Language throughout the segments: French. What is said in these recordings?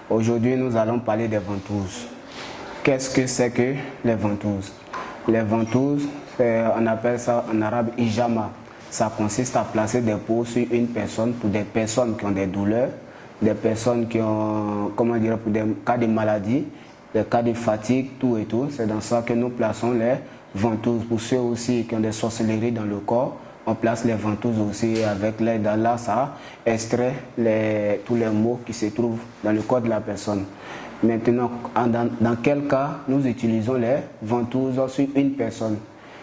Aujourd'hui, nous allons parler des ventouses. Qu'est-ce que c'est que les ventouses? Les ventouses, on appelle ça en arabe hijama. Ça consiste à placer des peaux sur une personne pour des personnes qui ont des douleurs, des personnes qui ont, comment dire, pour des cas de maladie, des cas de fatigue, tout et tout. C'est dans ça que nous plaçons les ventouses. Pour ceux aussi qui ont des sorcelleries dans le corps, on place les ventouses aussi avec l'aide d'Allah, ça extrait tous les maux qui se trouvent dans le corps de la personne. Maintenant, dans quel cas nous utilisons les ventouses sur une personne?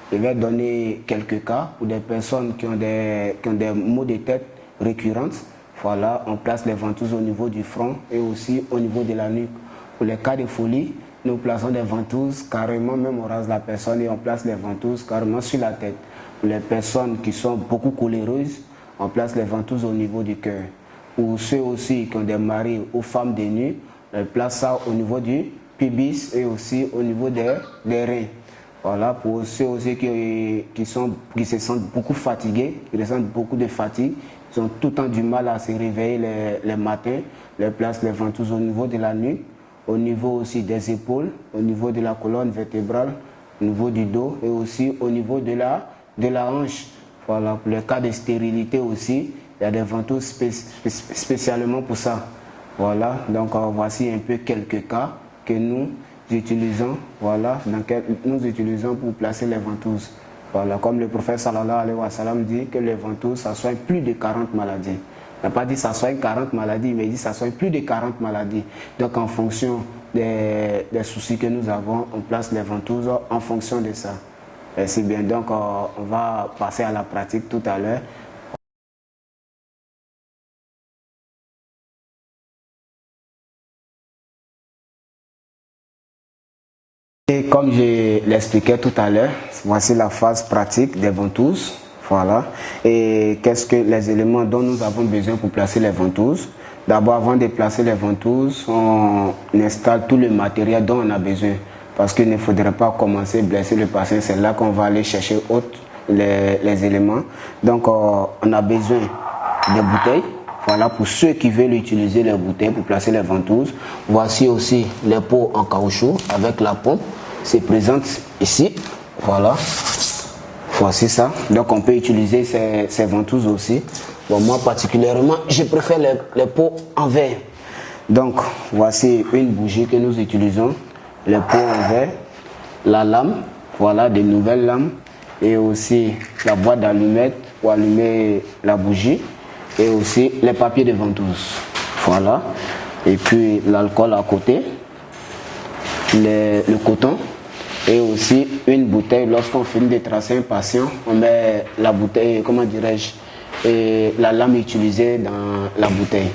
Je vais donner quelques cas pour des personnes qui ont des maux de tête récurrentes. Voilà, on place les ventouses au niveau du front et aussi au niveau de la nuque. Pour les cas de folie, nous plaçons des ventouses carrément, même on rase la personne et on place les ventouses carrément sur la tête. Pour les personnes qui sont beaucoup coléreuses, on place les ventouses au niveau du cœur. Pour ceux aussi qui ont des maris ou femmes de nuit, on place ça au niveau du pubis et aussi au niveau des reins. Voilà, pour ceux aussi qui se sentent beaucoup fatigués, qui ressentent beaucoup de fatigue, ils ont tout le temps du mal à se réveiller les matins, on place les ventouses au niveau de la nuque, au niveau aussi des épaules, au niveau de la colonne vertébrale, au niveau du dos et aussi au niveau de la hanche. Voilà, pour les cas de stérilité aussi, il y a des ventouses spécialement pour ça. Voilà, donc voici un peu quelques cas que nous utilisons, voilà, nous utilisons pour placer les ventouses. Voilà, comme le prophète sallallahu alayhi wa sallam dit que les ventouses, ça soigne plus de 40 maladies. Il n'a pas dit ça soigne 40 maladies, mais il dit ça soigne plus de 40 maladies. Donc en fonction des soucis que nous avons, on place les ventouses en fonction de ça. C'est bien, donc on va passer à la pratique tout à l'heure. Et comme je l'expliquais tout à l'heure, voici la phase pratique des ventouses. Voilà. Et qu'est-ce que les éléments dont nous avons besoin pour placer les ventouses? D'abord, avant de placer les ventouses, on installe tout le matériel dont on a besoin. Parce qu'il ne faudrait pas commencer à blesser le patient. C'est là qu'on va aller chercher les éléments. Donc, on a besoin de bouteilles. Voilà, pour ceux qui veulent utiliser les bouteilles pour placer les ventouses. Voici aussi les pots en caoutchouc avec la pompe. C'est présent ici. Voilà. Voici ça. Donc on peut utiliser ces ventouses aussi. Bon, moi particulièrement, je préfère les pots en verre. Donc voici une bougie que nous utilisons. Les pots en verre. La lame. Voilà, des nouvelles lames. Et aussi la boîte d'allumettes pour allumer la bougie. Et aussi les papiers de ventouse. Voilà. Et puis l'alcool à côté. Le coton. Et aussi une bouteille. Lorsqu'on finit de tracer un patient, on met la bouteille, comment dirais-je, et la lame utilisée dans la bouteille.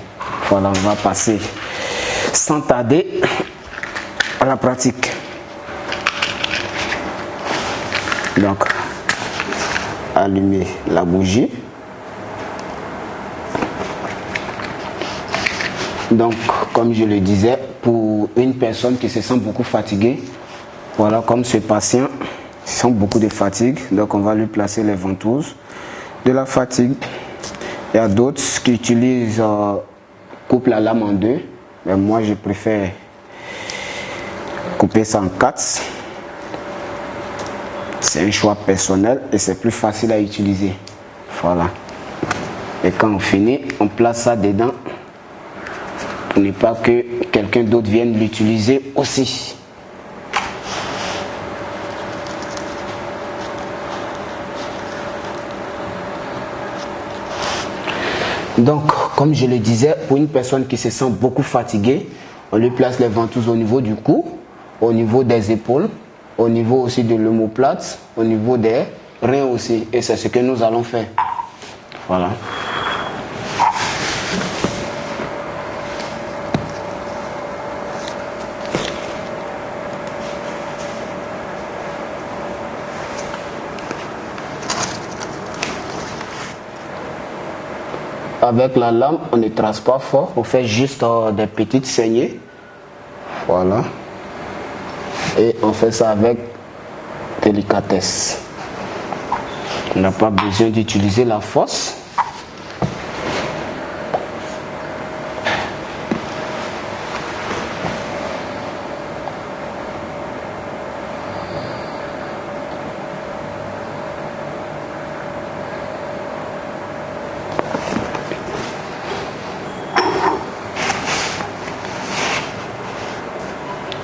Voilà, on va passer sans tarder à la pratique. Donc, allumer la bougie. Donc, comme je le disais, pour une personne qui se sent beaucoup fatiguée, voilà, comme ce patient sent beaucoup de fatigue, donc on va lui placer les ventouses. De la fatigue, il y a d'autres qui utilisent, coupe la lame en deux, mais moi je préfère couper ça en quatre. C'est un choix personnel et c'est plus facile à utiliser. Voilà. Et quand on finit, on place ça dedans pour ne pas que quelqu'un d'autre vienne l'utiliser aussi. Donc, comme je le disais, pour une personne qui se sent beaucoup fatiguée, on lui place les ventouses au niveau du cou, au niveau des épaules, au niveau aussi de l'omoplate, au niveau des reins aussi. Et c'est ce que nous allons faire. Voilà. Avec la lame, on ne trace pas fort, on fait juste des petites saignées. Voilà. Et on fait ça avec délicatesse. On n'a pas besoin d'utiliser la force.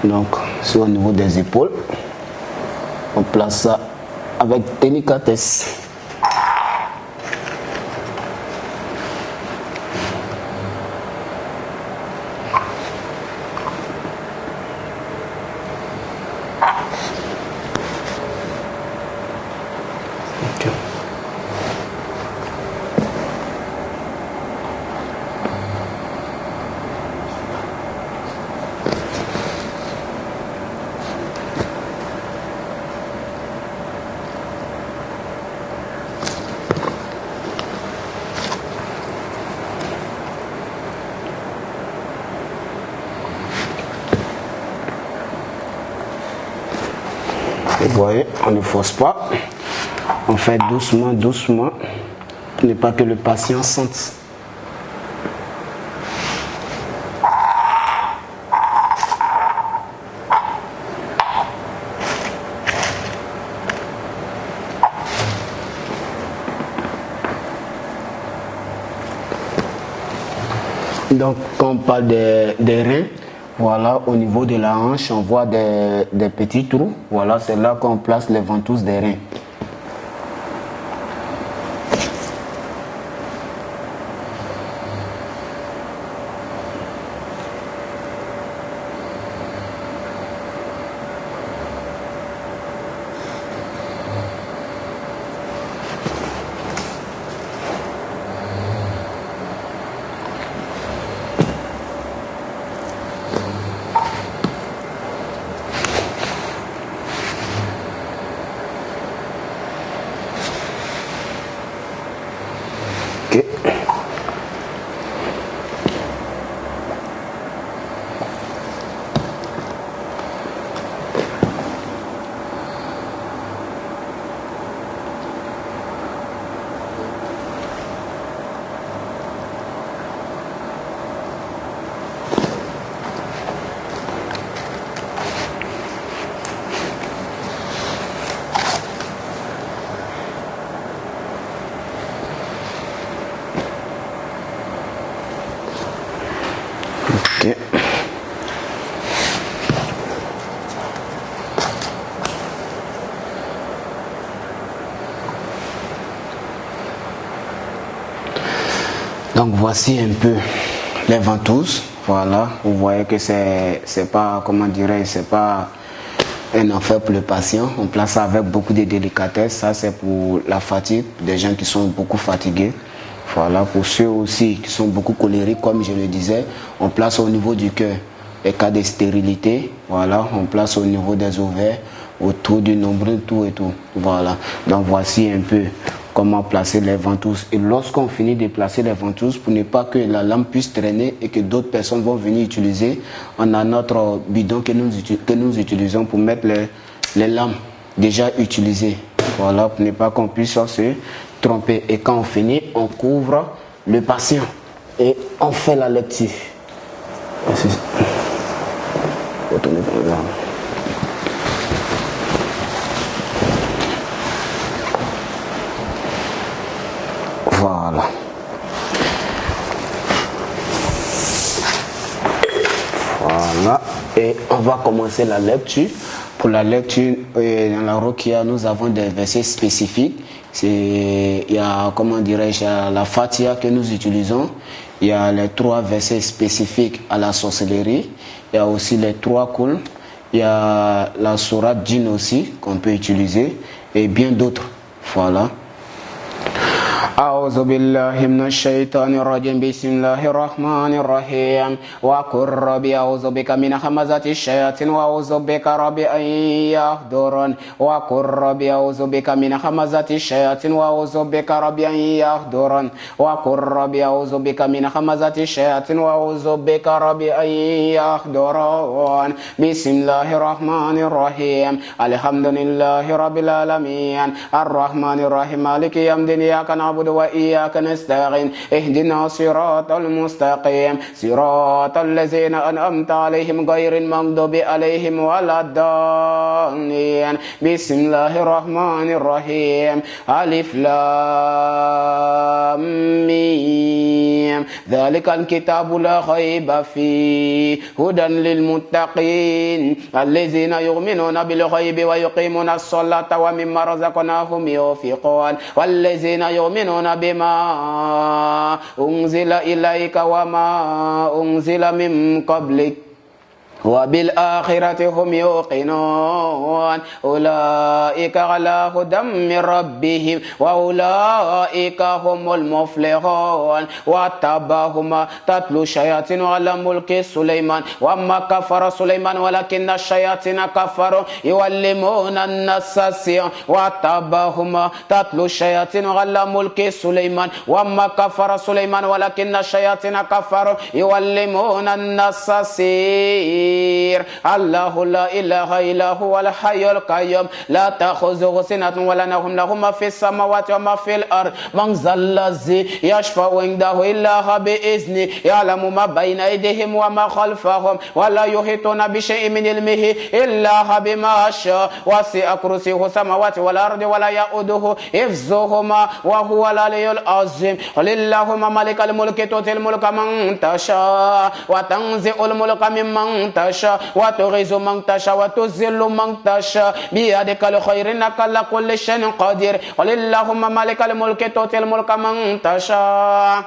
Donc, c'est au niveau des épaules. On place ça avec délicatesse. Okay. Vous voyez, on ne force pas, on fait doucement, doucement, pour ne pas que le patient sente. Donc, quand on parle des reins, voilà, au niveau de la hanche, on voit des petits trous. Voilà, c'est là qu'on place les ventouses des reins. Ok. Ok. Donc voici un peu les ventouses. Voilà, vous voyez que c'est pas, comment dirais-je, c'est pas un enfer pour le patient. On place ça avec beaucoup de délicatesse. Ça, c'est pour la fatigue, des gens qui sont beaucoup fatigués. Voilà, pour ceux aussi qui sont beaucoup colériques, comme je le disais, on place au niveau du cœur. Les cas de stérilité, voilà, on place au niveau des ovaires, autour du nombril, tout et tout. Voilà, donc voici un peu comment placer les ventouses. Et lorsqu'on finit de placer les ventouses, pour ne pas que la lame puisse traîner et que d'autres personnes vont venir utiliser, on a notre bidon que nous utilisons pour mettre les lames déjà utilisées. Voilà, pour ne pas qu'on puisse se tromper. Et quand on finit, on couvre le patient et on fait la lecture. Retournez dans le arbre. Voilà. Voilà. Et on va commencer la lecture. Pour la lecture, dans la Ruqya, nous avons des versets spécifiques. Il y a, comment dirais-je, la Fatiha que nous utilisons. Il y a les 3 versets spécifiques à la sorcellerie. Il y a aussi les 3 couls. Il y a la sourate Djinn aussi qu'on peut utiliser. Et bien d'autres. Voilà. أعوذ بالله من الشيطان الرجيم بسم الله الرحمن الرحيم وقل ربي أعوذ بك من همزات الشياطين وأعوذ بك ربي أن يحضرون وقل ربي أعوذ بك من همزات الشياطين وأعوذ بك ربي أن يحضرون وقل ربي أعوذ بك من همزات الشياطين وأعوذ بك ربي أن يحضرون بسم الله الرحمن الرحيم الحمد لله رب العالمين الرحمن الرحيم مالك يوم الدين إياك نعبد وإياك نستعين اهدنا الصراط المستقيم صراط الذين أنعمت عليهم غير المغضوب عليهم ولا الضالين بسم الله الرحمن الرحيم ألف لام ميم ذلك الكتاب لا ريب فيه هدى للمتقين الذين يؤمنون بالغيب ويقيمون الصلاة ومما رزقناهم ينفقون والذين يؤمنون بما أنزل إليك وما أنزل من قبلك وبالآخرة هم يوقنون أولئك على هدى من ربهم وأولئك هم المفلحون واتبعهما تتلو الشياطين على ملك سليمان وما كفر سليمان ولكن الشياطين كفروا يعلمون الناس السحر واتبعهما تتلو الشياطين على ملك سليمان وما كفر سليمان ولكن الشياطين كفروا يعلمون الناس السحر الله لا إله إلا هو الحي القيوم لا تأخذه سنة ولا نوم له ما في السماوات وما في الأرض من ذا الذي يشفع عنده إلا بإذنه يعلم ما بين أيديهم وما خلفهم ولا يحيطون بشيء من علمه إلا بما شاء وسع كرسيه السماوات والأرض ولا يؤوده حفظهما وهو العلي العظيم قل اللهم مالك الملك تؤتي الملك من تشاء وتنزع الملك ممن تشاء وتغيظ من تشاء وتذل من تشاء بيدك الخير إنك على كل شيء قدير قل اللهم مالك الملك تؤتي الملك من تشاء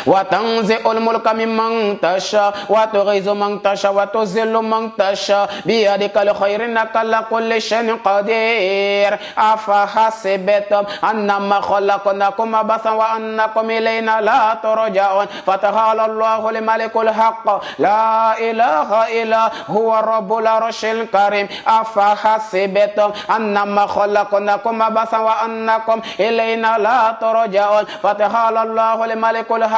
وتنزع الملك ممن تشاء وتغيظ من تشاء وتذل من تشاء بيدك الخير إنك على كل شيء قدير أفحسبتم أنما خلقناكم عبثا وأنكم إلينا لا ترجعون فتعالى الله الملك الحق لا إله إلا هو رب العرش الكريم أفحسبتم أنما خلقناكم عبثا وأنكم إلينا لا ترجعون فتعالى الله الملك الحق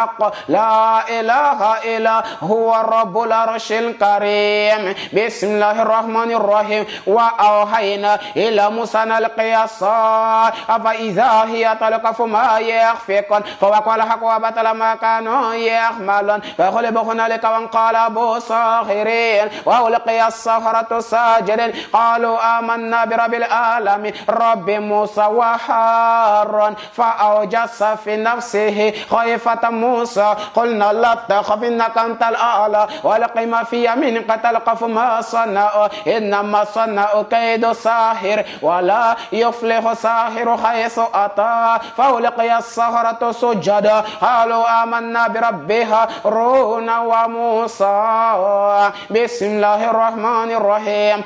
لا إله إلا هو رب العرش الكريم بسم الله الرحمن الرحيم وأوحينا إلى موسى أن ألقي عصاه فإذا هي تلقف ما يخفقون فوقع الحق وبطل ما كانوا يعملون فغلب هنالك وانقلبوا صاغرين وألقي السحرة ساجدين قالوا آمنا برب العالمين رب موسى وهارون فأوجس في نفسه خيفة موسى قلنا لا تخف إنك أنت الأعلى ولقي ما في يمينك تلقف ما صنعوا إنما صنعوا كيد ساحر ولا يفلح ساحر حيث أتى فألقي السحرة سجدا قالوا آمنا برب هارون وموسى بسم الله الرحمن الرحيم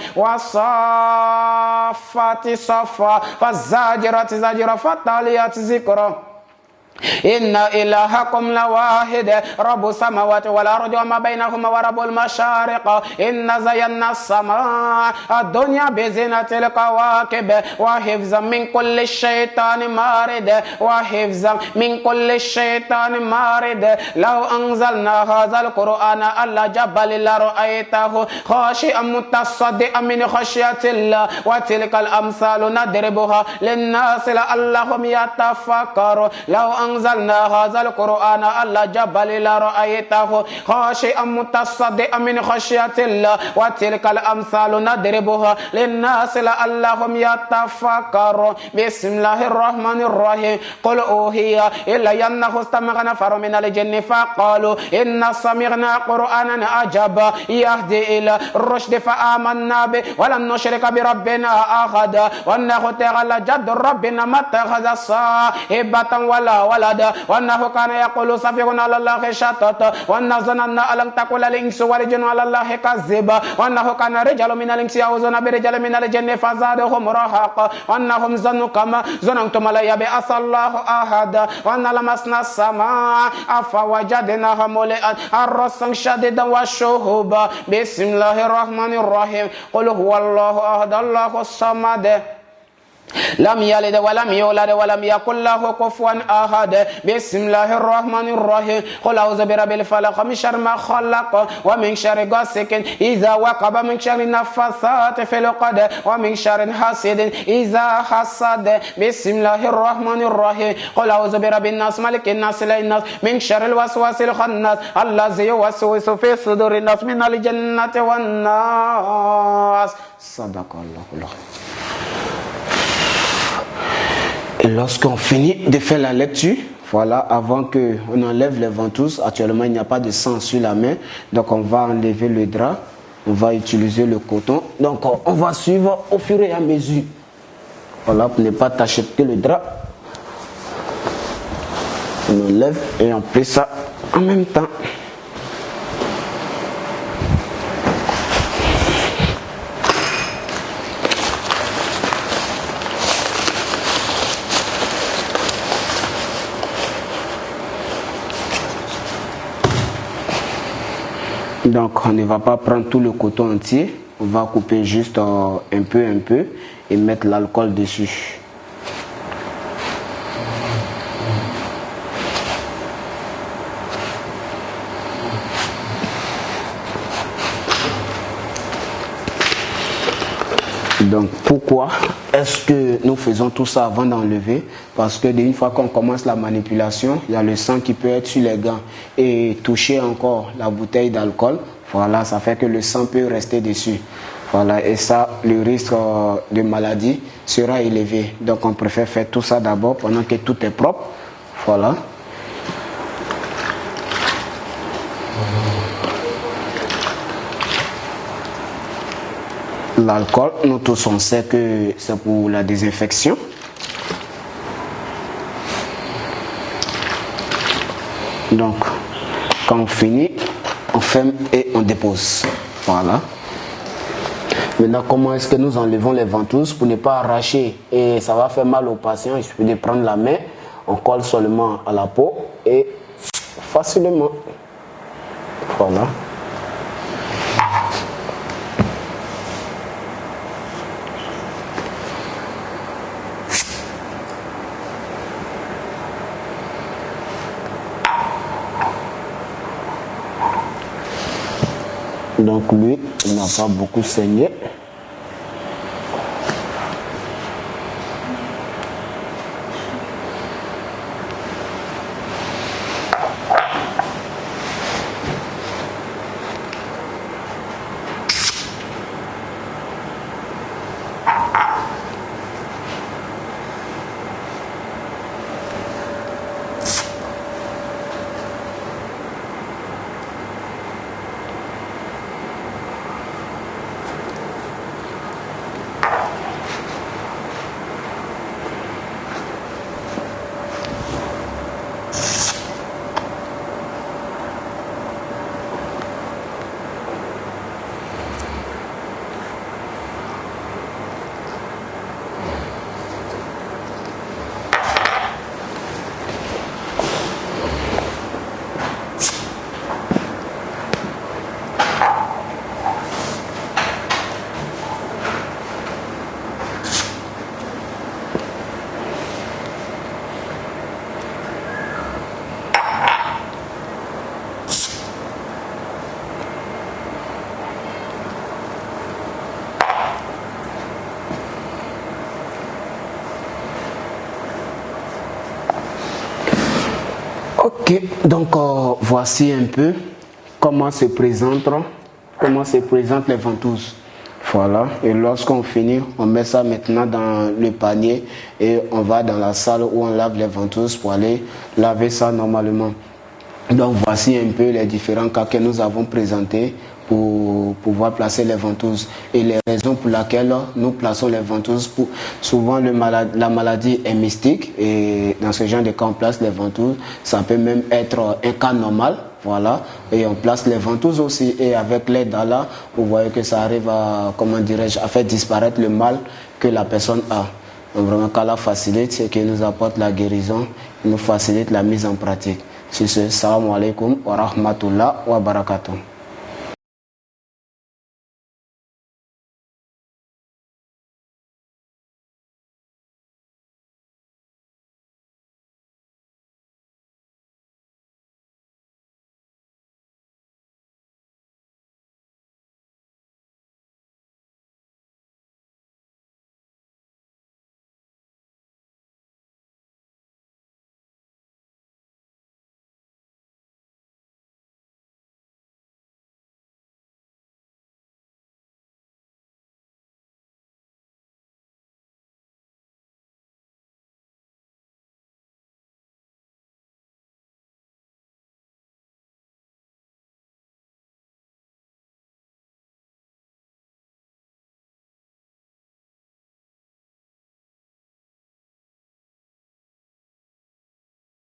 والصافات صفا فالزاجرات زجرا فالتاليات ذكرا إن إلهكم لواحد رب السماوات والأرض وما بينهما ورب المشارق إن زينا السماء الدنيا بزينة الكواكب وحفظا من كل شيطان مارد وحفظا من كل شيطان مارد لو أنزلنا هذا القرآن على جبل لرأيته خاشعا متصدعا من خشية الله وتلك الأمثال نضربها للناس لعلهم يتفكرون لو أنزلنا هذا القرآن على جبل لرأيته خاشعا متصدعا من خشية الله وتلك الأمثال نضربها للناس لعلهم يتفكرون بسم الله الرحمن الرحيم قل أوحي إلي أنه استمع نفر من الجن فقالوا إن سمعنا قرآنا عجبا يهدي إلى الرشد فآمنا به ولن نشرك بربنا أحدا وأنه تعالى جد ربنا ما اتخذ صاحبة ولا ولدا وأنه كان يقول سفيهنا على الله شططا وأن ظننا أن لن تقول الإنس والجن على الله كذبا وأنه كان رجال من الإنس يعوذون برجال من الجن فزادهم رهقا وأنهم ظنوا كما ظننتم لا يبعث الله أحدا وأن لمسنا السماء فوجدناها ملئت حرسا شديدا وشهبا بسم الله الرحمن الرحيم قل هو الله أحد الله الصمد لم يلد ولم يولد ولم يكن له كفوا أحد بسم الله الرحمن الرحيم قل أعوذ برب الفلق من شر ما خلق ومن شر غاسق إذا وقب من شر النفاثات في العقد ومن شر حاسد إذا حسد بسم الله الرحمن الرحيم قل أعوذ برب الناس ملك الناس إله الناس من شر الوسواس الخناس الذي يوسوس في صدور الناس من الجنة والناس صدق الله العظيم. Et lorsqu'on finit de faire la lecture, il Voilà, avant qu'on enlève les ventouses, actuellement il n'y a pas de sang sur la main, donc on va enlever le drap, on va utiliser le coton. Donc on va suivre au fur et à mesure. Voilà, pour ne pas tacheter le drap. On enlève et on plie ça en même temps. Donc on ne va pas prendre tout le coton entier, on va couper juste un peu et mettre l'alcool dessus. Donc pourquoi est-ce que nous faisons tout ça avant d'enlever? Parce que d'une fois qu'on commence la manipulation, il y a le sang qui peut être sur les gants et toucher encore la bouteille d'alcool. Voilà, ça fait que le sang peut rester dessus. Voilà, et ça, le risque de maladie sera élevé. Donc on préfère faire tout ça d'abord pendant que tout est propre. Voilà. L'alcool, nous tous on sait que c'est pour la désinfection. Donc, quand on finit, on ferme et on dépose. Voilà. Maintenant, comment est-ce que nous enlevons les ventouses pour ne pas arracher et ça va faire mal aux patients? Il suffit de prendre la main, on colle seulement à la peau et facilement. Voilà. Donc lui, il n'a pas beaucoup saigné. Ok, donc voici un peu comment se présentent les ventouses. Voilà, et lorsqu'on finit, on met ça maintenant dans le panier et on va dans la salle où on lave les ventouses pour aller laver ça normalement. Donc voici un peu les différents cas que nous avons présentés pour pouvoir placer les ventouses et les raisons pour lesquelles nous plaçons les ventouses. Souvent la maladie est mystique et dans ce genre de cas on place les ventouses. Ça peut même être un cas normal, voilà, et on place les ventouses aussi et avec l'aide d'Allah, vous voyez que ça arrive à, comment dirais-je, à faire disparaître le mal que la personne a. Donc vraiment qu'Allah facilite, c'est qu'il nous apporte la guérison, il nous facilite la mise en pratique. Sur ce, salam alaikum wa rahmatullah wa barakatuh.